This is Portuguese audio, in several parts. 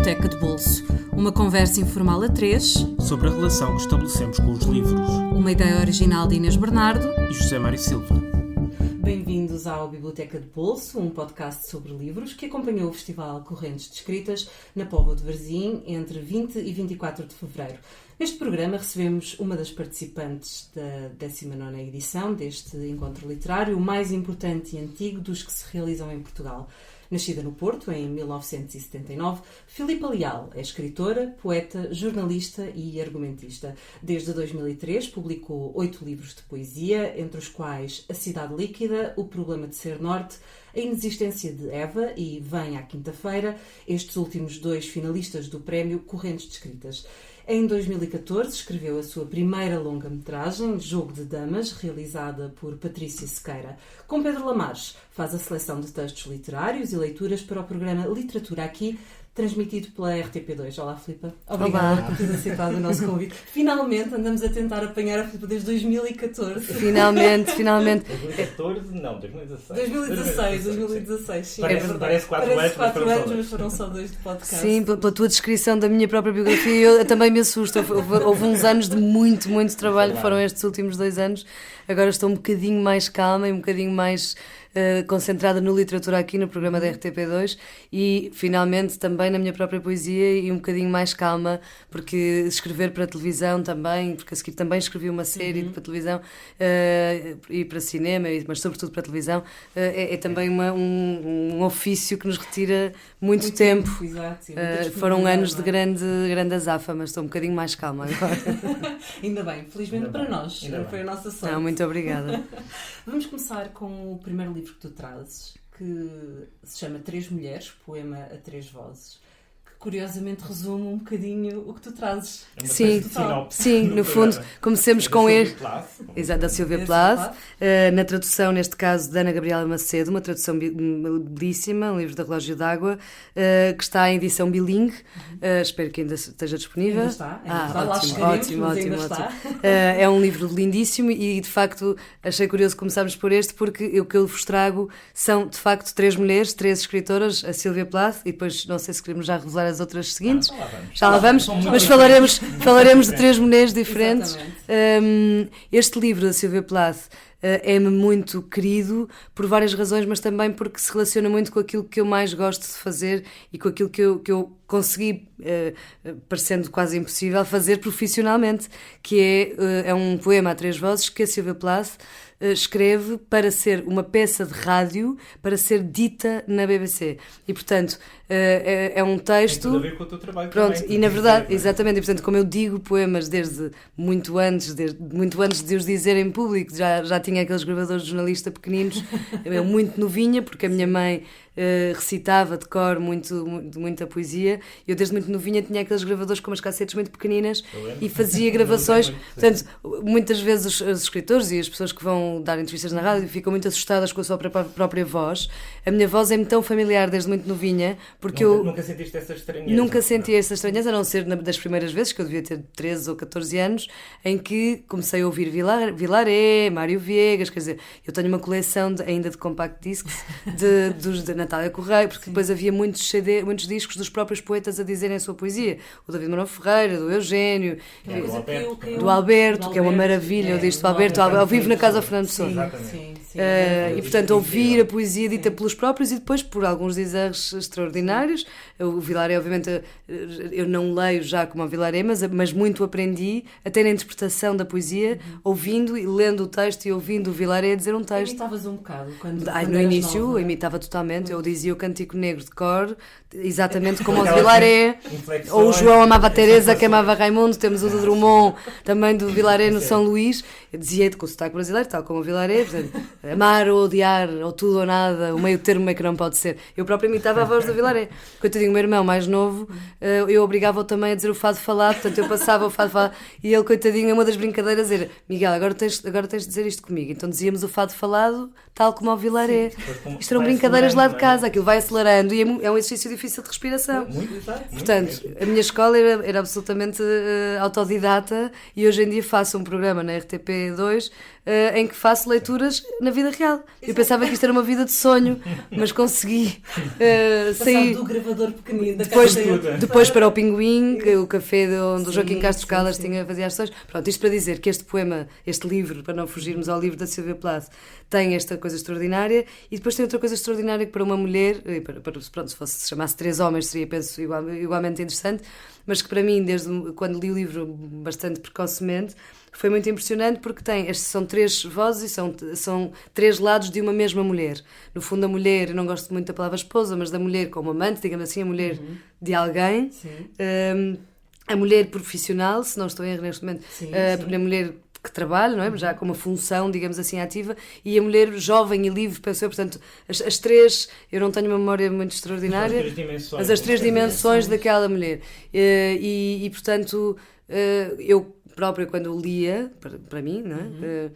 Biblioteca de Bolso. Uma conversa informal a três sobre a relação que estabelecemos com os livros. Uma ideia original de Inês Bernardo E José Mário Silva. Bem-vindos ao Biblioteca de Bolso, um podcast sobre livros que acompanhou o Festival Correntes de Escritas na Póvoa de Varzim entre 20 e 24 de fevereiro. Neste programa recebemos uma das participantes da 19ª edição deste encontro literário, o mais importante e antigo dos que se realizam em Portugal. Nascida no Porto, em 1979, Filipa Leal é escritora, poeta, jornalista e argumentista. Desde 2003 publicou 8 livros de poesia, entre os quais A Cidade Líquida, O Problema de Ser Norte, A Inexistência de Eva e Vem à Quinta-feira, estes últimos 2 finalistas do prémio Correntes de Escritas. Em 2014 escreveu a sua primeira longa-metragem, Jogo de Damas, realizada por Patrícia Sequeira. Com Pedro Lamares faz a seleção de textos literários e leituras para o programa Literatura Aqui, transmitido pela RTP2. Olá, Filipa. Obrigada por teres aceitado o nosso convite. Finalmente andamos a tentar apanhar a Filipa desde 2014. Finalmente. 2014? Não, 2016. 2016, sim. Parece 4 anos, mas foram só 2 de podcast. Sim, pela tua descrição da minha própria biografia, eu também me assusto. Houve uns anos de muito trabalho, que foram estes últimos 2 anos. Agora estou um bocadinho mais calma e um bocadinho mais concentrada no Literatura Aqui, no programa da RTP2, e finalmente também na minha própria poesia e um bocadinho mais calma, porque escrever para televisão também, porque a seguir também escrevi uma série para televisão e para cinema, mas sobretudo para televisão, é também um ofício que nos retira muito tempo. Exato, sim, foram anos de grande azáfama, mas estou um bocadinho mais calma agora. Ainda bem, felizmente para nós, foi a nossa sorte. Não, muito obrigada. Vamos começar com o primeiro livro que tu trazes, que se chama Três Mulheres, poema a 3 vozes, que curiosamente resume um bocadinho o que tu trazes. Sim, no fundo, comecemos com este. Exato, da Silvia Plath, na tradução, neste caso, da Ana Gabriela Macedo, uma tradução belíssima, um livro da Relógio d'Água, que está em edição bilingue. Espero que ainda esteja disponível. Ainda está. Ótimo. É um livro lindíssimo e, de facto, achei curioso começarmos por este, porque o que eu vos trago são, de facto, 3 mulheres, 3 escritoras, a Silvia Plath, e depois, não sei se queremos já revelar as outras seguintes. Já lá vamos, mas falaremos de 3 mulheres diferentes. Este livro da Silvia Plath é-me muito querido por várias razões, mas também porque se relaciona muito com aquilo que eu mais gosto de fazer e com aquilo que eu consegui, parecendo quase impossível, fazer profissionalmente, que é um poema a 3 vozes que a Silvia Plath escreve para ser uma peça de rádio, para ser dita na BBC. E, portanto, é um texto... Tem tudo a ver com o teu trabalho. Pronto, também, e na verdade, exatamente, e portanto, como eu digo poemas desde muito antes de os dizer em público, já tinha aqueles gravadores de jornalista pequeninos, eu muito novinha, porque a minha mãe recitava de cor muita poesia. Eu desde muito novinha tinha aqueles gravadores com umas cassetes muito pequeninas e fazia gravações. Portanto, muitas vezes os escritores e as pessoas que vão dar entrevistas na rádio ficam muito assustadas com a sua própria voz. A minha voz é-me tão familiar desde muito novinha, porque nunca sentiste essa estranheza? Nunca senti essa estranheza, a não ser das primeiras vezes, que eu devia ter 13 ou 14 anos, em que comecei a ouvir Vilaré, Mário Viegas, quer dizer, eu tenho uma coleção ainda de compact discs de Natália Correia, porque depois havia muitos discos dos próprios poetas a dizerem a sua poesia. O David Manuel Ferreira, do Eugénio, do Alberto, que é uma maravilha, o disco do Alberto, ao vivo na Casa Fernando Pessoa. E portanto ouvir a poesia dita pelos próprios e depois por alguns dizeres extraordinários. O Vilaré, obviamente, eu não leio já como o Vilaré, mas muito aprendi a ter a interpretação da poesia, ouvindo e lendo o texto e ouvindo o Vilaré dizer um texto. Imitavas um bocado quando no início nova. Imitava totalmente, eu dizia o Cantigo Negro de cor, exatamente como o Vilaré, ou o João amava a Teresa, que amava Raimundo, temos o do Drummond, também do Vilaré no São Luís, eu dizia com o sotaque brasileiro, tal como o Vilaré, portanto, amar ou odiar, ou tudo ou nada, o meio termo é que não pode ser. Eu própria imitava a voz do Vilaré. Coitadinho, o meu irmão mais novo, eu obrigava-o também a dizer o fado falado, portanto eu passava o fado falado, e ele, coitadinho, uma das brincadeiras era: Miguel, agora tens de dizer isto comigo. Então dizíamos o fado falado, tal como ao Vilaré. Isto eram brincadeiras lá de casa, aquilo vai acelerando e é um exercício difícil de respiração. Portanto, a minha escola era absolutamente autodidata, e hoje em dia faço um programa na RTP2 em que faço leituras na vida real. Eu pensava que isto era uma vida de sonho, mas consegui sair do gravador pequenino da depois para o Pinguim, o café onde o Joaquim Castro Caldas fazia as sessões. Pronto, isto para dizer que este poema, este livro, para não fugirmos ao livro da Silvia Plath, tem esta coisa extraordinária, e depois tem outra coisa extraordinária que para uma mulher, pronto, se chamasse 3 homens seria, penso, igualmente interessante, mas que para mim, desde quando li o livro bastante precocemente, foi muito impressionante, porque são 3 vozes e são 3 lados de uma mesma mulher. No fundo, a mulher, eu não gosto muito da palavra esposa, mas da mulher como amante, digamos assim, a mulher de alguém. A mulher profissional, se não estou em erro neste momento, a mulher que trabalha, não é? Já com uma função, digamos assim, ativa, e a mulher jovem e livre, penso eu. Portanto, as 3, eu não tenho uma memória muito extraordinária, mas as 3 dimensões daquela mulher. E portanto, eu própria, quando o lia, para mim, não é?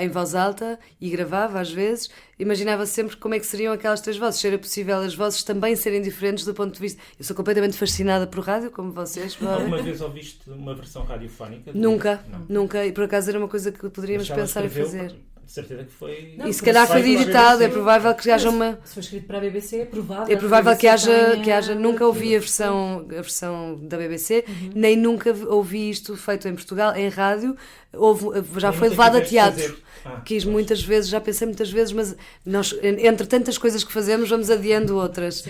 Em voz alta, e gravava às vezes, imaginava sempre como é que seriam aquelas 3 vozes, se era possível as vozes também serem diferentes do ponto de vista. Eu sou completamente fascinada por rádio, como vocês. Alguma vez ouviste uma versão radiofónica? Nunca, e por acaso era uma coisa que poderíamos pensar em fazer. De certeza que foi... E se calhar foi editado, é provável que haja uma... Se foi escrito para a BBC, é provável. É provável que haja... Nunca ouvi a versão da BBC, nem nunca ouvi isto feito em Portugal, em rádio. Já foi levado a teatro. Muitas vezes, já pensei muitas vezes, mas nós, entre tantas coisas que fazemos, vamos adiando outras.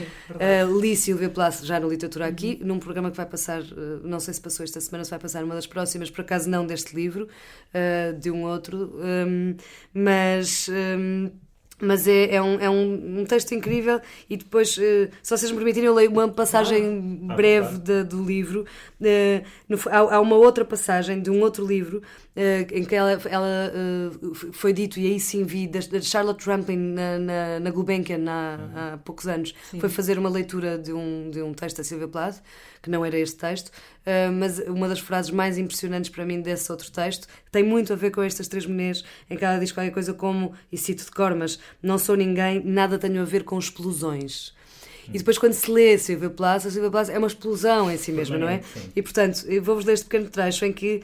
Li Silvia Plath já na Literatura Aqui, num programa que vai passar, não sei se passou esta semana, se vai passar numa das próximas, por acaso não deste livro, de um outro, mas é um texto incrível. E depois, se vocês me permitirem, eu leio uma passagem breve do livro. Há uma outra passagem de um outro livro em que ela foi dito, e aí sim vi, da Charlotte Rampling na Gulbenkian há poucos anos. Foi fazer uma leitura de um texto da Silvia Plath, que não era este texto, mas uma das frases mais impressionantes para mim desse outro texto tem muito a ver com estas 3 mulheres, em que ela diz qualquer coisa como, e cito de cor, mas não sou ninguém, nada tenho a ver com explosões. E depois, quando se lê a Silvia Plath é uma explosão em si mesma, não é? Sim. E portanto, eu vou-vos ler este pequeno trecho em que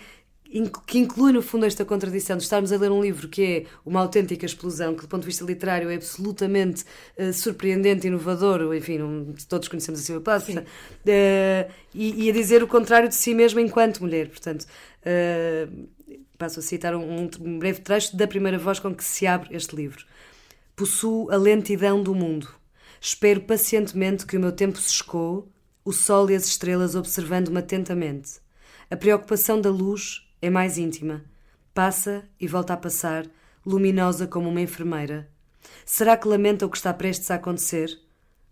inclui no fundo esta contradição de estarmos a ler um livro que é uma autêntica explosão, que do ponto de vista literário é absolutamente surpreendente, inovador, enfim, todos conhecemos a Silvia Plath, e a dizer o contrário de si mesma enquanto mulher. Portanto, passo a citar um breve trecho da primeira voz com que se abre este livro. Possuo a lentidão do mundo. Espero pacientemente que o meu tempo se escoe, o sol e as estrelas observando-me atentamente. A preocupação da luz é mais íntima. Passa e volta a passar, luminosa como uma enfermeira. Será que lamenta o que está prestes a acontecer?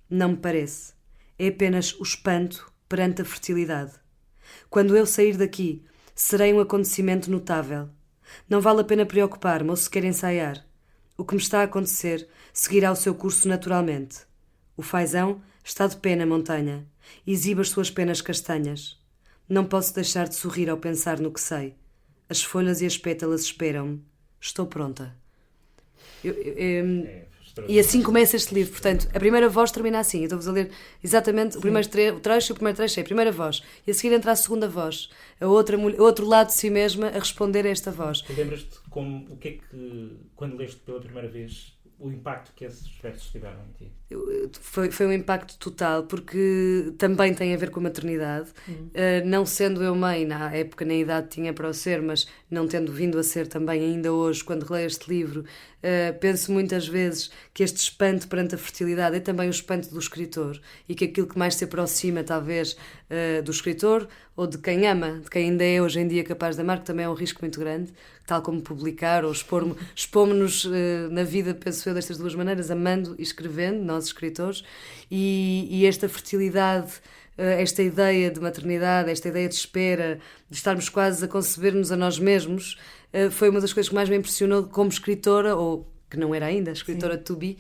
Não me parece. É apenas o espanto perante a fertilidade. Quando eu sair daqui, serei um acontecimento notável. Não vale a pena preocupar-me ou sequer ensaiar. O que me está a acontecer seguirá o seu curso naturalmente. O fazão está de pé na montanha. Exibe as suas penas castanhas. Não posso deixar de sorrir ao pensar no que sei. As folhas e as pétalas esperam-me. Estou pronta. E assim começa este livro. Portanto, a primeira voz termina assim. Eu estou-vos a ler exatamente o primeiro trecho. O primeiro trecho é a primeira voz. E a seguir entra a segunda voz. O outro lado de si mesma a responder a esta voz. Tu lembras-te o que é que, quando leste pela primeira vez, o impacto que esses versos tiveram em ti? Foi um impacto total, porque também tem a ver com a maternidade. Não sendo eu mãe, na época nem idade tinha para o ser, mas não tendo vindo a ser também ainda hoje, quando releio este livro, penso muitas vezes que este espanto perante a fertilidade é também o espanto do escritor, e que aquilo que mais se aproxima talvez do escritor, ou de quem ama, de quem ainda é hoje em dia capaz de amar, que também é um risco muito grande, tal como publicar ou expomos-nos na vida, penso eu, destas duas maneiras, amando e escrevendo, nós escritores, e esta fertilidade, esta ideia de maternidade, esta ideia de espera, de estarmos quase a conceber-nos a nós mesmos, foi uma das coisas que mais me impressionou como escritora, ou que não era ainda escritora to be,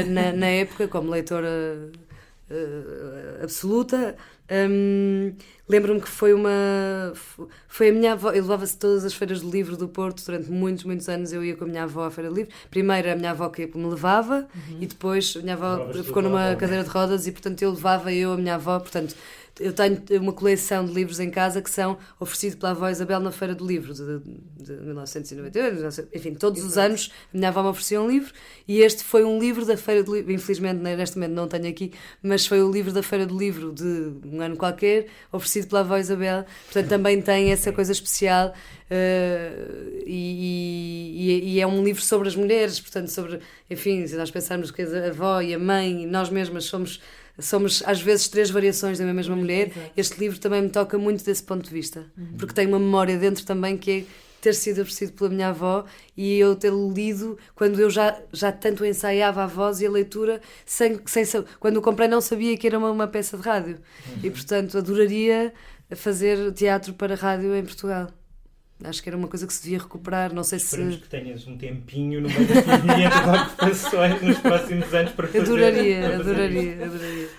na época, como leitora absoluta. Lembro-me que foi a minha avó. Eu levava-se todas as feiras do livro do Porto durante muitos anos. Eu ia com a minha avó à feira do livro. Primeiro a minha avó que me levava, e depois a minha avó ficou numa cadeira de rodas, e portanto eu levava a minha avó. Portanto, Eu tenho uma coleção de livros em casa que são oferecidos pela avó Isabel na Feira do Livro de 1998, enfim, todos os anos a minha avó me oferecia um livro, e este foi um livro da Feira do Livro, infelizmente neste momento não tenho aqui, mas foi o livro da Feira do Livro de um ano qualquer, oferecido pela avó Isabel, portanto também tem essa coisa especial. E é um livro sobre as mulheres, portanto, sobre, enfim, se nós pensarmos que a avó e a mãe e nós mesmas somos às vezes 3 variações da mesma mulher. Este livro também me toca muito desse ponto de vista, porque tem uma memória dentro também que é ter sido oferecido pela minha avó e eu ter lido quando eu já tanto ensaiava a voz e a leitura quando o comprei não sabia que era uma peça de rádio e portanto adoraria fazer teatro para rádio em Portugal. Acho que era uma coisa que se devia recuperar, não sei Esperemos se... que tenhas um tempinho no meio das tuas 500 ocupações nos próximos anos para fazer. Adoraria.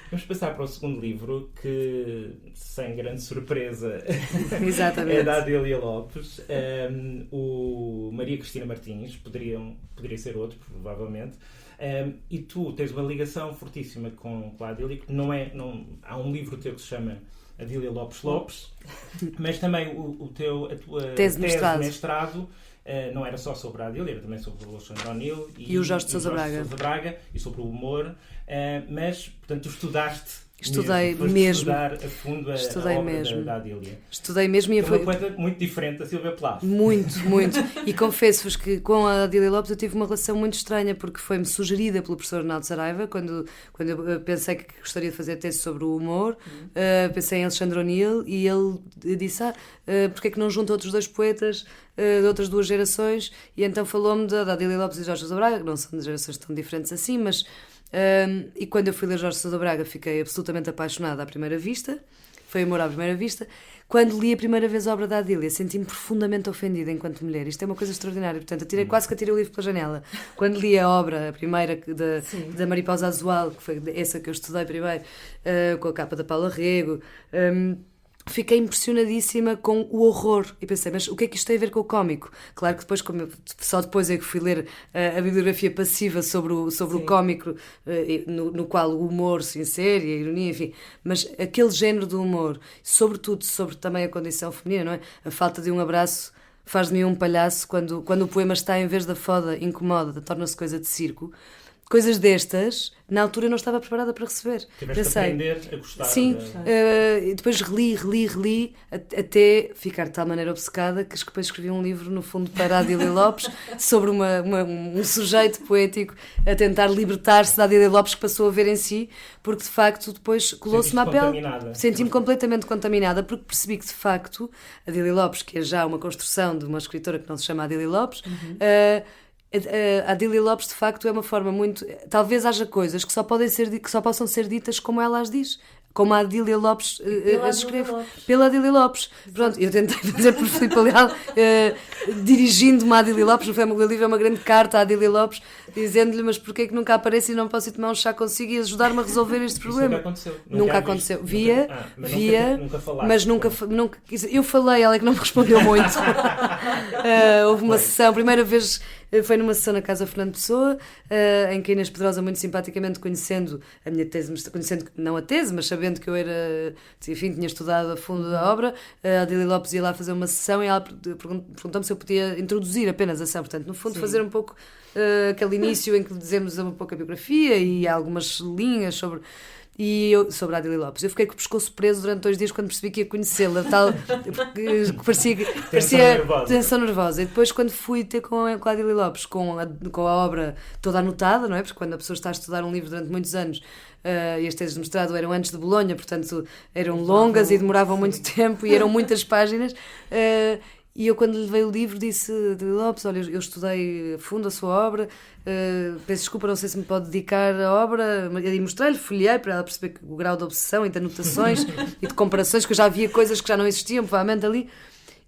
Vamos passar para o segundo livro, que, sem grande surpresa, Exatamente. é da Adília Lopes. O Maria Cristina Martins, poderia ser outro, provavelmente. E tu tens uma ligação fortíssima com a Adília, que há um livro teu que se chama Adília Lopes, mas também a tua tese de mestrado não era só sobre a Adília, era também sobre o Alexandre O'Neill e o Jorge de Sousa Braga e sobre o humor, mas, portanto, tu estudaste. Estudei mesmo. Estudar a fundo a obra da Adília. Estudei mesmo e foi uma coisa muito diferente da Silvia Plath. Muito. E confesso-vos que com a Adília Lopes eu tive uma relação muito estranha, porque foi-me sugerida pelo professor Arnaldo Saraiva quando eu pensei que gostaria de fazer tese sobre o humor. Pensei em Alexandre O'Neill e ele disse: porque é que não junta outros 2 poetas de outras 2 gerações? E então falou-me da Adília Lopes e Jorge Sousa Braga, que não são de gerações tão diferentes assim, mas... e quando eu fui ler Jorge Sousa Braga fiquei absolutamente apaixonada à primeira vista, foi amor à primeira vista. Quando li a primeira vez a obra da Adília senti-me profundamente ofendida enquanto mulher, isto é uma coisa extraordinária, portanto quase que atirei o livro pela janela. Quando li a obra, a primeira da Mariposa Azual, que foi essa que eu estudei primeiro, com a capa da Paula Rego, fiquei impressionadíssima com o horror e pensei, mas o que é que isto tem a ver com o cómico? Claro que depois, só depois é que fui ler a bibliografia passiva sobre o cómico, no qual o humor se insere, a ironia, enfim, mas aquele género do humor, sobretudo sobre também a condição feminina, não é? A falta de um abraço faz de mim um palhaço quando o poema está, em vez da foda, incomoda, torna-se coisa de circo. Coisas destas, na altura eu não estava preparada para receber. Tiveste a aprender a gostar. Sim, e depois reli, até ficar de tal maneira obcecada que depois escrevi um livro, no fundo, para a Adília Lopes, sobre um sujeito poético a tentar libertar-se da Adília Lopes que passou a ver em si, porque de facto depois colou-se-me à pele. Senti-me completamente contaminada, porque percebi que de facto a Adília Lopes, que é já uma construção de uma escritora que não se chama Adília Lopes, a Adília Lopes de facto é uma forma muito... Talvez haja coisas que só possam ser ditas como ela as diz, como a Adília Lopes as escreve. Pela Adília Lopes. Pronto, eu tentei fazer por Filipe Leal, dirigindo-me à Adília Lopes. No meu livro é uma grande carta à Adília Lopes, dizendo-lhe: mas porquê é que nunca aparece e não posso ir tomar um chá consigo e ajudar-me a resolver este problema? Nunca aconteceu. Via, mas nunca. Eu falei, ela é que não me respondeu muito. Houve uma sessão, a primeira vez foi numa sessão na Casa Fernando Pessoa, em que a Inês Pedrosa, muito simpaticamente, conhecendo a minha tese, conhecendo não a tese, mas sabendo que eu tinha estudado a fundo a obra, a Adília Lopes ia lá fazer uma sessão e ela perguntou-me se eu podia introduzir apenas a sessão, portanto, no fundo, fazer um pouco aquele início em que dizemos um pouco a biografia e algumas linhas sobre a Adília Lopes. Eu fiquei com o pescoço preso durante 2 dias quando percebi que ia conhecê-la, porque parecia tensão nervosa. E depois, quando fui ter com a Adília Lopes, com a obra toda anotada, não é? Porque quando a pessoa está a estudar um livro durante muitos anos, e as teses de mestrado eram antes de Bolonha, portanto eram longas e demoravam muito tempo e eram muitas páginas. E eu, quando lhe levei o livro, disse: Adília Lopes, olha, eu estudei a fundo a sua obra, peço desculpa, não sei se me pode dedicar a obra. E mostrei-lhe, folhei para ela perceber o grau de obsessão e de anotações e de comparações, que eu já havia coisas que já não existiam, provavelmente ali.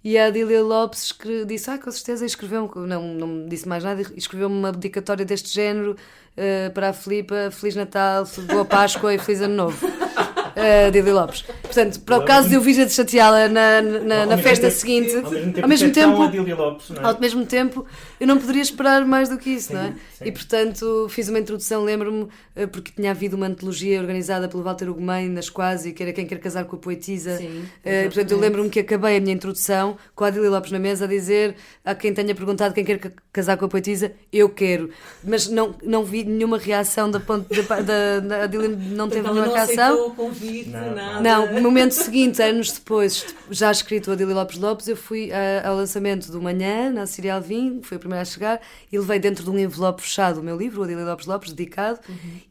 E a Adília Lopes disse: com certeza, e escreveu, não me disse mais nada, e escreveu-me uma dedicatória deste género para a Filipa: Feliz Natal, Boa Páscoa e Feliz Ano Novo. Adília Lopes. Portanto, para o caso de eu vir a chateá-la na festa seguinte, ao mesmo tempo, Adília Lopes, não é? ao mesmo tempo, eu não poderia esperar mais do que isso, Sim, não é? sim. E portanto fiz uma introdução, lembro-me, porque tinha havido uma antologia organizada pelo Walter Ugumem nas Quase, que era Quem Quer Casar com a Poetisa. Sim, Portanto, eu lembro-me que acabei a minha introdução com a Adília Lopes na mesa a dizer a quem tenha perguntado quem quer casar com a Poetisa, eu quero. Mas não vi nenhuma reação da Adília, não teve nenhuma reação. Não aceitou o convite, nada. Não, no momento seguinte, anos depois, já escrito a Adília Lopes, eu fui ao lançamento do Manhã, na Síria Alvim, foi a primeira a chegar, e levei dentro de um envelope fechado o meu livro, o Adília Lopes, dedicado,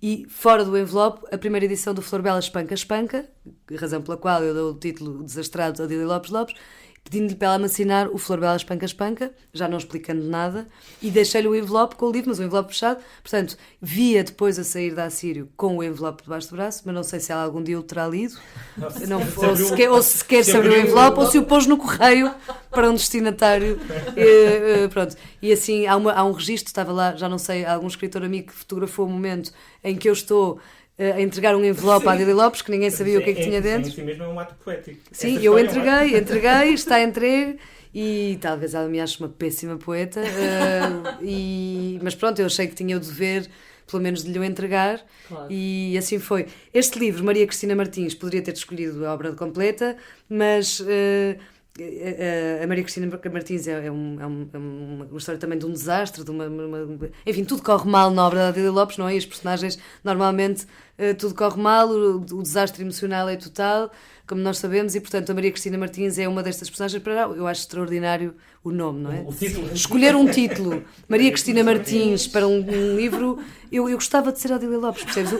e fora do envelope, a primeira edição do Flor Bela Espanca Espanca, razão pela qual eu dou o título desastrado a Adília Lopes, pedindo-lhe para ela me assinar o Flor Bela Espanca Espanca, já não explicando nada, e deixei-lhe o envelope com o livro, mas o envelope fechado. Portanto, via depois a sair da Assírio com o envelope debaixo do braço, mas não sei se ela algum dia o terá lido, ou se sequer se abriu o envelope, ou se o pôs no correio para um destinatário. Pronto. E assim, há um registro, estava lá, já não sei, algum escritor amigo que fotografou o momento em que eu estou a entregar um envelope à Adília Lopes, que ninguém sabia o que é que tinha dentro. Sim, mesmo é um ato poético. Sim, eu entreguei, está entregue, e talvez ela me ache uma péssima poeta, mas pronto, eu achei que tinha o dever, pelo menos, de lhe o entregar, claro. E assim foi. Este livro, Maria Cristina Martins, poderia ter escolhido a obra completa, mas a Maria Cristina Martins é uma história também de um desastre, enfim, tudo corre mal na obra da Adília Lopes, não é? E os personagens, normalmente, tudo corre mal, o desastre emocional é total, como nós sabemos, e portanto a Maria Cristina Martins é uma destas personagens. Eu acho extraordinário o nome, não é? O título. Escolher um título, Maria Cristina Martins, para um livro, eu gostava de ser a Adília Lopes, percebes?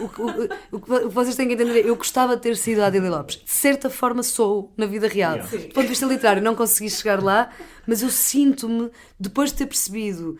O que vocês têm que entender, eu gostava de ter sido a Adília Lopes. De certa forma sou, na vida real. Yeah. Do ponto de vista literário, não consegui chegar lá, mas eu sinto-me, depois de ter percebido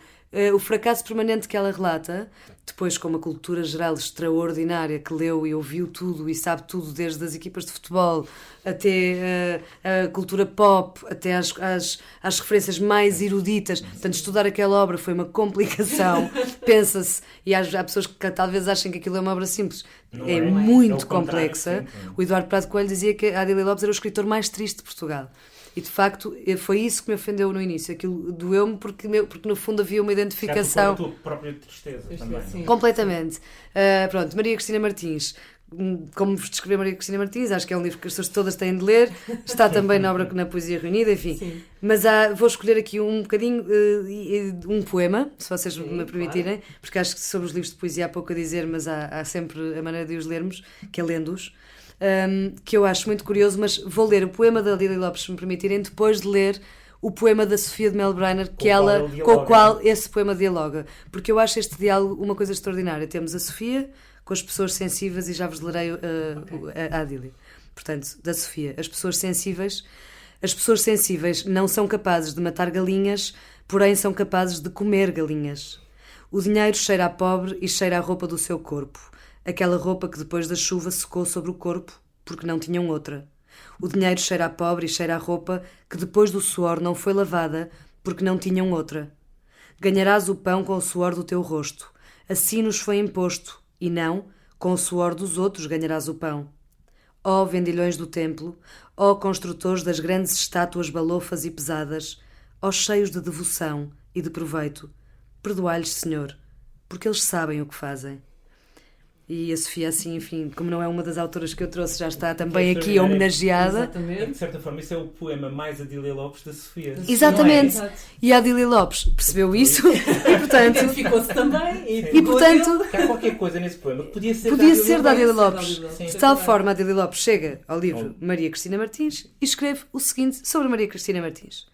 o fracasso permanente que ela relata, depois com uma cultura geral extraordinária, que leu e ouviu tudo e sabe tudo, desde as equipas de futebol até a cultura pop, até às referências mais eruditas. Portanto, estudar aquela obra foi uma complicação, pensa-se, e há pessoas que talvez achem que aquilo é uma obra simples. É muito complexa. Sim. O Eduardo Prado Coelho dizia que a Adília Lopes era o escritor mais triste de Portugal. E de facto foi isso que me ofendeu no início. Aquilo doeu-me porque no fundo havia uma identificação. A tua própria tristeza também. Sim. Completamente. Pronto, Maria Cristina Martins. Como vos descrever Maria Cristina Martins, acho que é um livro que as pessoas todas têm de ler. Está também na obra, na Poesia Reunida, enfim. Sim. Mas vou escolher aqui um bocadinho um poema, se vocês me permitirem, claro. Porque acho que sobre os livros de poesia há pouco a dizer, mas há sempre a maneira de os lermos, que é lendo-os. Que eu acho muito curioso, mas vou ler o poema da Adília Lopes, se me permitirem, depois de ler o poema da Sofia de Melbrenner, com o qual esse poema dialoga, porque eu acho este diálogo uma coisa extraordinária. Temos a Sofia com as pessoas sensíveis, e já vos lerei a Adília. Portanto, da Sofia: as pessoas sensíveis não são capazes de matar galinhas, porém são capazes de comer galinhas. O dinheiro cheira a pobre e cheira a roupa do seu corpo, aquela roupa que depois da chuva secou sobre o corpo, porque não tinham outra. O dinheiro cheira a pobre e cheira a roupa que depois do suor não foi lavada, porque não tinham outra. Ganharás o pão com o suor do teu rosto. Assim nos foi imposto, e não, com o suor dos outros ganharás o pão. Ó vendilhões do templo, ó construtores das grandes estátuas balofas e pesadas, ó cheios de devoção e de proveito, perdoai-lhes, Senhor, porque eles sabem o que fazem. E a Sofia, assim, enfim, como não é uma das autoras que eu trouxe, já está também aqui homenageada. Exatamente. De certa forma, isso é o poema mais Adília Lopes da Sofia. Exatamente. É? E a Adília Lopes percebeu isso e, portanto... Identificou-se também. E, portanto... Há qualquer coisa nesse poema que podia ser da Adília Lopes. Sim. De tal forma, a Adília Lopes chega ao livro Maria Cristina Martins e escreve o seguinte sobre Maria Cristina Martins.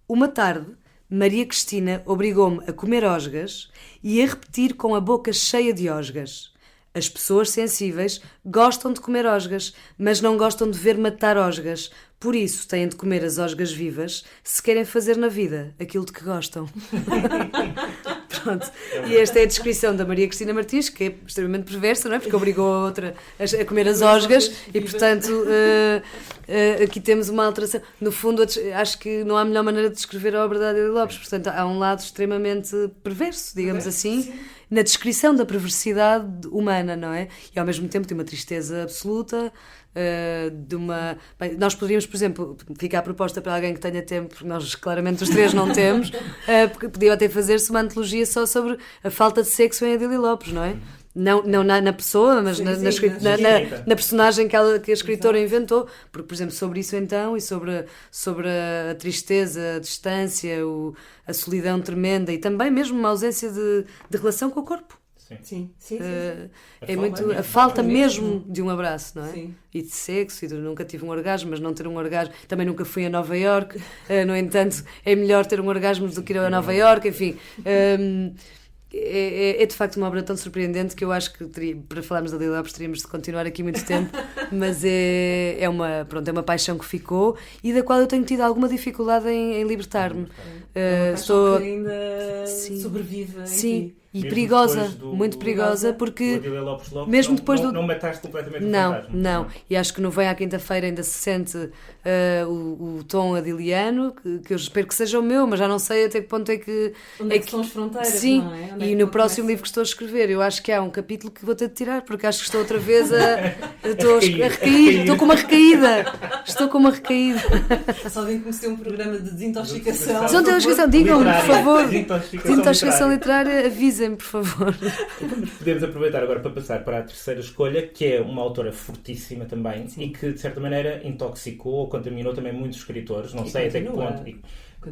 Uma tarde, Maria Cristina obrigou-me a comer osgas e a repetir com a boca cheia de osgas. As pessoas sensíveis gostam de comer osgas, mas não gostam de ver matar osgas. Por isso têm de comer as osgas vivas se querem fazer na vida aquilo de que gostam. Pronto. E esta é a descrição da Maria Cristina Martins, que é extremamente perversa, não é? Porque obrigou a outra a comer as osgas e, portanto, aqui temos uma alteração. No fundo, acho que não há melhor maneira de descrever a obra da Adília Lopes. Portanto, há um lado extremamente perverso, digamos assim. na descrição da perversidade humana, não é? E ao mesmo tempo de uma tristeza absoluta, Bem, nós poderíamos, por exemplo, ficar a proposta para alguém que tenha tempo, porque nós claramente os três não temos, porque podia até fazer-se uma antologia só sobre a falta de sexo em Adília Lopes, não é? Não na pessoa, mas na personagem que a escritora inventou, porque, por exemplo, sobre isso então, e sobre a tristeza, a distância, a solidão tremenda e também mesmo uma ausência de relação com o corpo. Sim. É muito a falta mesmo de um abraço, não é? Sim. E de sexo, e de nunca tive um orgasmo, mas não ter um orgasmo. Também nunca fui a Nova Iorque, no entanto, é melhor ter um orgasmo do que ir a Nova Iorque, enfim. É de facto uma obra tão surpreendente que eu acho que para falarmos da Adília Lopes teríamos de continuar aqui muito tempo, mas é uma paixão que ficou e da qual eu tenho tido alguma dificuldade em libertar-me. Estou que ainda sobrevive. Sim. E mesmo perigosa, muito perigosa, porque mesmo depois não mataste completamente o fantasma. Não. E acho que no Vem à Quinta-feira ainda se sente o tom adiliano, que eu espero que seja o meu, mas já não sei até que ponto é que... Onde é que são as fronteiras, sim, não é? E no próximo livro que estou a escrever, eu acho que há um capítulo que vou ter de tirar, porque acho que estou outra vez estou a recair, estou com uma recaída. Só alguém conheceu um programa de desintoxicação. Digam-me, por favor. Desintoxicação literária, avisem, por favor. Podemos aproveitar agora para passar para a terceira escolha, que é uma autora fortíssima também. Sim. E que, de certa maneira, intoxicou ou contaminou também muitos escritores. Não sei até que ponto.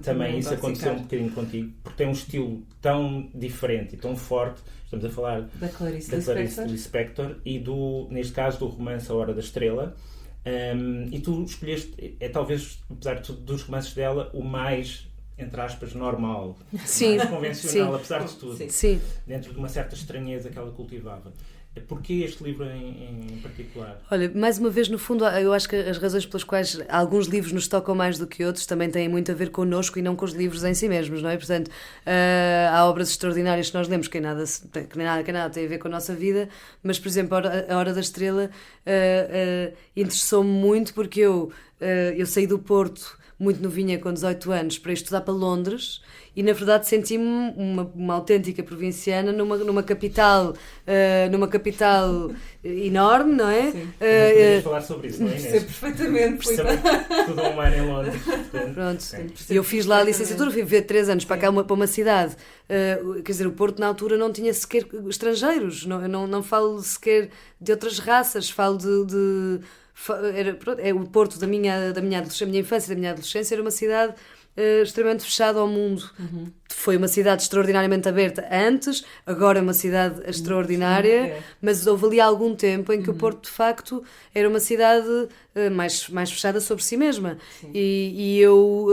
Também isso aconteceu um bocadinho contigo, porque tem um estilo tão diferente e tão forte. Estamos a falar da Clarice Lispector e, neste caso, do romance A Hora da Estrela. E tu escolheste, talvez, apesar de tudo, dos romances dela, o mais, entre aspas, normal, mais convencional, apesar de tudo, dentro de uma certa estranheza que ela cultivava. Porquê este livro em particular? Olha, mais uma vez, no fundo, eu acho que as razões pelas quais alguns livros nos tocam mais do que outros também têm muito a ver connosco e não com os livros em si mesmos, não é? Portanto, há obras extraordinárias que nós lemos que nada tem a ver com a nossa vida, mas, por exemplo, A Hora da Estrela interessou-me muito porque eu saí do Porto muito novinha, com 18 anos, para estudar para Londres e, na verdade, senti-me uma autêntica provinciana numa capital enorme, não é? Sim. Podemos falar sobre isso, não é, Inês? Sei perfeitamente. Tudo um ano em Londres. Pronto. Eu fiz lá a licenciatura, fui viver 3 anos para uma cidade. Quer dizer, o Porto, na altura, não tinha sequer estrangeiros. Não falo sequer de outras raças, falo o Porto da minha infância e da minha adolescência era uma cidade extremamente fechada ao mundo. Foi uma cidade extraordinariamente aberta antes, agora é uma cidade extraordinária, mas houve ali algum tempo em que o Porto, de facto, era uma cidade mais fechada sobre si mesma. E eu,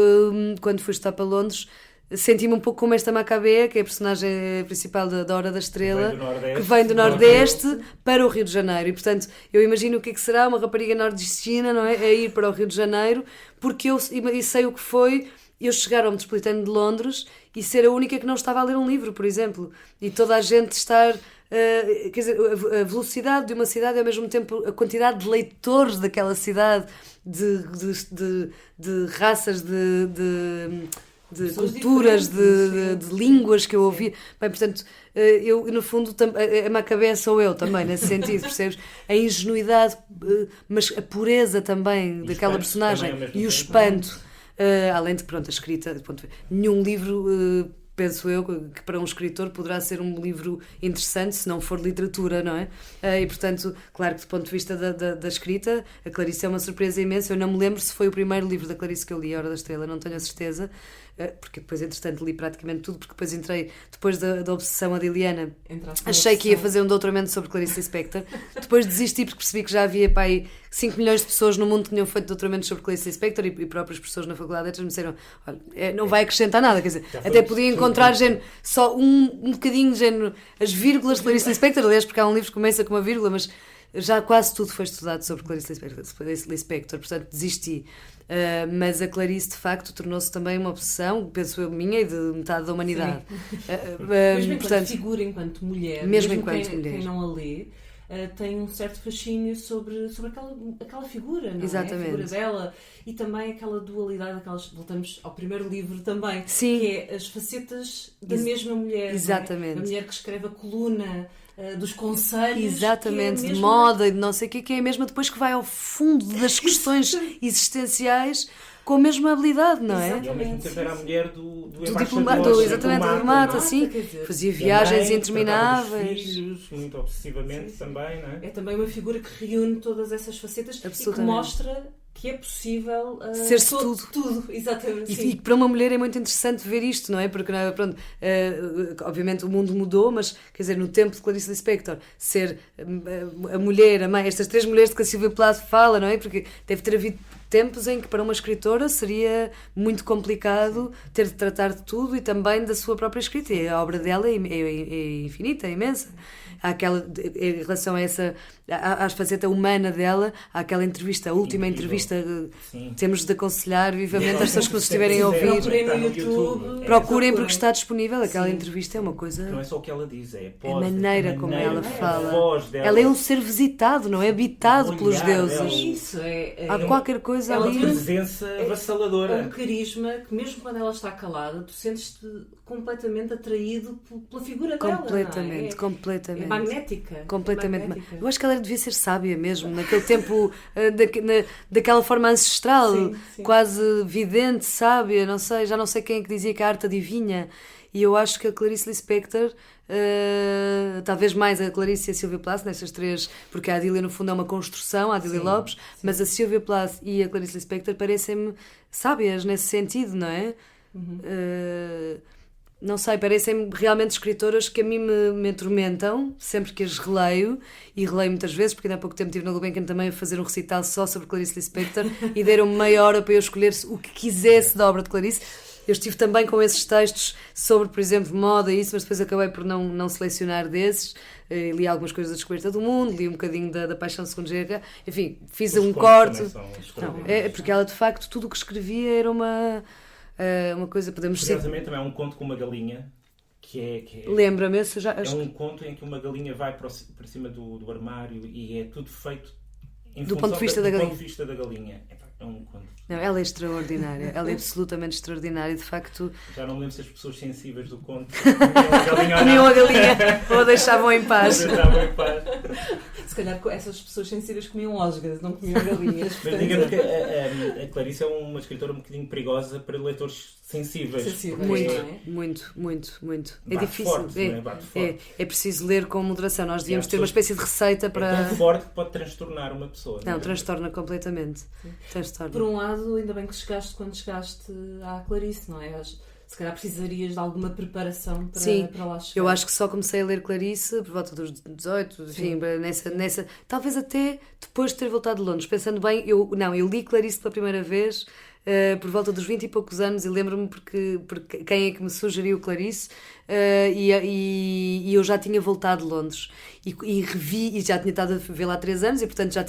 quando fui estar para Londres, senti-me um pouco como esta Macabea, que é a personagem principal da Hora da Estrela, que vem do Nordeste para o Rio de Janeiro. E, portanto, eu imagino o que é que será uma rapariga nordestina, não é? A ir para o Rio de Janeiro, porque eu sei o que foi eu chegar ao Metropolitano de Londres e ser a única que não estava a ler um livro, por exemplo. E toda a gente estar... quer dizer, a velocidade de uma cidade e, ao mesmo tempo, a quantidade de leitores daquela cidade, de raças, de culturas, de línguas que eu ouvi. Bem, portanto, eu, no fundo, a Macabea sou eu também, nesse sentido, percebes? A ingenuidade, mas a pureza também daquela personagem e o espanto. Além de, a escrita, nenhum livro... penso eu que para um escritor poderá ser um livro interessante se não for literatura, não é? E, portanto, claro que do ponto de vista da escrita, a Clarice é uma surpresa imensa. Eu não me lembro se foi o primeiro livro da Clarice que eu li, A Hora da Estrela, não tenho a certeza, porque depois, entretanto, li praticamente tudo, porque depois entrei, depois da obsessão adiliana, achei que ia fazer um doutoramento sobre Clarice Lispector. Depois desisti porque percebi que já havia 5 milhões de pessoas no mundo que tinham feito doutoramentos sobre Clarice Lispector e próprias pessoas na faculdade de letras me disseram, olha, não vai acrescentar nada, quer dizer, até podia encontrar só um bocadinho de género, as vírgulas de Clarice Lispector, aliás, porque há um livro que começa com uma vírgula, mas já quase tudo foi estudado sobre Clarice Lispector, portanto desisti. Mas a Clarice, de facto, tornou-se também uma obsessão, penso eu, minha e de metade da humanidade. Mesmo enquanto figura, enquanto mulher, mesmo enquanto mulher. Quem não a lê, tem um certo fascínio sobre aquela figura, não Exatamente. é? A figura dela e também aquela dualidade, voltamos ao primeiro livro também, Sim. que é as facetas da mesma mulher. Exatamente. Não é? A mulher que escreve a coluna dos conselhos. Exatamente, que é a de mesma... moda e de não sei o que é a mesma depois que vai ao fundo das questões existenciais com a mesma habilidade, não é? E ao mesmo tempo era a mulher do diplomata, exatamente, do diplomata, sim. quer dizer, Fazia viagens mãe, intermináveis. tratava dos filhos, muito obsessivamente também, não é? É também uma figura que reúne todas essas facetas e que Absolutamente. mostra que é possível ser-se tudo. Tudo, exatamente. E Sim. para uma mulher é muito interessante ver isto, não é? Porque, pronto, obviamente o mundo mudou, mas, quer dizer, no tempo de Clarice Lispector, ser a mulher, a mãe, estas 3 mulheres de que a Sylvia Plath fala, não é? Porque deve ter havido tempos em que para uma escritora seria muito complicado ter de tratar de tudo e também da sua própria escrita. E a obra dela é infinita, é imensa. Há aquela, em relação a essa, à faceta humana dela, há aquela entrevista, a última entrevista, temos de aconselhar vivamente as pessoas que nos estiverem a ouvir. Procurem no YouTube. Procurem porque está disponível. Aquela entrevista é uma coisa. Não é só o que ela diz, é A maneira como ela fala. A voz dela. Ela é um ser visitado, não é? Habitado pelos olhar deuses. dela. Isso Há qualquer coisa ela ali. Uma presença É avassaladora. um carisma que mesmo quando ela está calada, tu sentes-te completamente atraído pela figura dela. Completamente, Não é? completamente. É magnética. Completamente. É magnética. Eu acho que ela devia ser sábia mesmo, naquele tempo, daquela forma ancestral, Sim. quase vidente, sábia, não sei, já não sei quem é que dizia que a arte adivinha. E eu acho que a Clarice Lispector, talvez mais a Clarice e a Sylvia Plath, nessas 3, porque a Adília no fundo é uma construção, a Adília Lopes, mas a Sylvia Plath e a Clarice Lispector parecem-me sábias nesse sentido, não é? Não sei, parecem realmente escritoras que a mim me atormentam sempre que as releio, e releio muitas vezes, porque ainda há pouco tempo estive na Gulbenkian também a fazer um recital só sobre Clarice Lispector e deram-me meia hora para eu escolher o que quisesse da obra de Clarice. Eu estive também com esses textos sobre, por exemplo, moda e isso, mas depois acabei por não selecionar desses. Li algumas coisas da Descoberta do Mundo, li um bocadinho da Paixão Segundo G.H. Enfim, fiz um corte. Não, porque ela, de facto, tudo o que escrevia era uma coisa, podemos dizer. Curiosamente, também há um conto com uma galinha que é Lembra-me, é um conto em que uma galinha vai para cima do armário e é tudo feito do ponto de vista da galinha. Do ponto de vista da galinha. É um conto. Não, ela é extraordinária, ela é absolutamente extraordinária, de facto. Já não me lembro se as pessoas sensíveis do conto Comiam a galinha ou a deixavam em paz. Se calhar essas pessoas sensíveis comiam osgas, não comiam galinhas. Mas digamos que a Clarice é uma escritora um bocadinho perigosa para leitores sensíveis. Muito. É Bate difícil. forte, não é? Bate forte. É preciso ler com moderação. Nós devíamos ter uma pessoas- espécie de receita para. É tão forte que pode transtornar uma pessoa. Não, é? transtorna completamente. Transtorna. Por um lado, ainda bem que chegaste quando chegaste à Clarice, não é? Se calhar precisarias de alguma preparação para lá chegar. Eu acho que só comecei a ler Clarice por volta dos 18, enfim, nessa. Talvez até depois de ter voltado de Londres. Pensando bem, eu li Clarice pela primeira vez por volta dos 20 e poucos anos e lembro-me porque quem é que me sugeriu Clarice e eu já tinha voltado de Londres e revi e já tinha estado a ver lá 3 anos e portanto já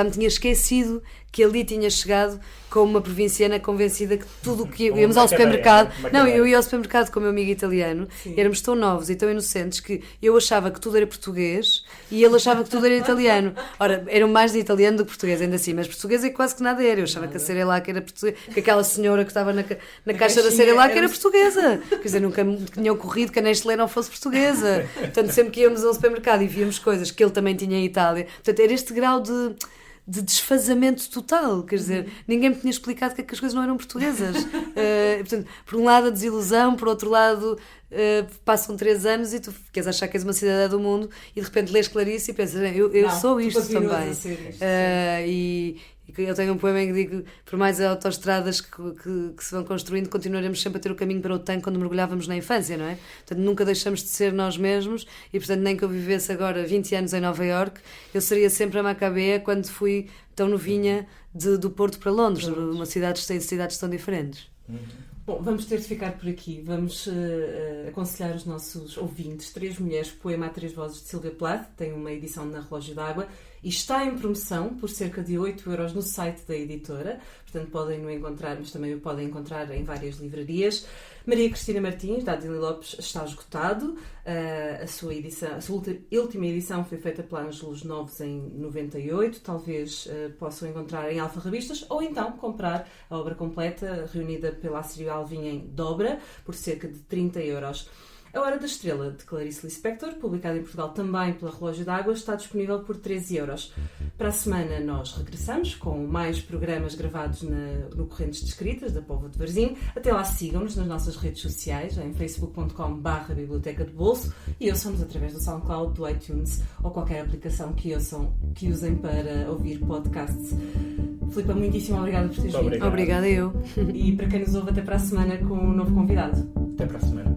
me tinha esquecido que ali tinha chegado como uma provinciana convencida que tudo o que íamos ao supermercado. Não, eu ia ao supermercado com o meu amigo italiano. Sim. Éramos tão novos e tão inocentes que eu achava que tudo era português e ele achava que tudo era italiano. Ora, eram mais de italiano do que português, ainda assim, mas português é quase que nada era. Eu achava que a Cerelac era portuguesa, que aquela senhora que estava na caixa da Cerelac era portuguesa. Quer dizer, nunca me tinha ocorrido que a Nestlé não fosse portuguesa. Portanto, sempre que íamos ao supermercado e víamos coisas que ele também tinha em Itália. Portanto, era este grau de desfazamento total, quer dizer, ninguém me tinha explicado que as coisas não eram portuguesas. Portanto, por um lado a desilusão, por outro lado passam 3 anos e tu queres achar que és uma cidadã do mundo e de repente lês Clarice e pensas, eu sou isto também. E eu tenho um poema em que digo, por mais autoestradas que se vão construindo, continuaremos sempre a ter o caminho para o tanque quando mergulhávamos na infância, não é? Portanto, nunca deixamos de ser nós mesmos e, portanto, nem que eu vivesse agora 20 anos em Nova Iorque, eu seria sempre a Macabea quando fui tão novinha do Porto para Londres, uma cidade, cidades tão diferentes. Bom, vamos ter de ficar por aqui. Vamos aconselhar os nossos ouvintes. 3 Mulheres, poema a 3 vozes de Sylvia Plath. Tem uma edição na Relógio d'Água e está em promoção por cerca de 8€ no site da editora. Portanto, podem no encontrar, mas também o podem encontrar em várias livrarias. Maria Cristina Martins, da Adília Lopes, está esgotado. A sua última edição foi feita pela Ângelos Novos em 98. Talvez possam encontrar em Alfarrabistas ou então comprar a obra completa, reunida pela Assírio Alvim em dobra, por cerca de 30€. A Hora da Estrela, de Clarice Lispector, publicada em Portugal também pela Relógio d'Água, está disponível por 13€. Para a semana nós regressamos com mais programas gravados no Correntes de Escritas, da Póvoa de Varzim. Até lá, sigam-nos nas nossas redes sociais, em facebook.com/biblioteca de bolso, e ouçam-nos através do SoundCloud, do iTunes ou qualquer aplicação que usem para ouvir podcasts. Filipa, muitíssimo obrigada por teres vindo. Obrigada eu. E para quem nos ouve, até para a semana com um novo convidado. Até para a semana.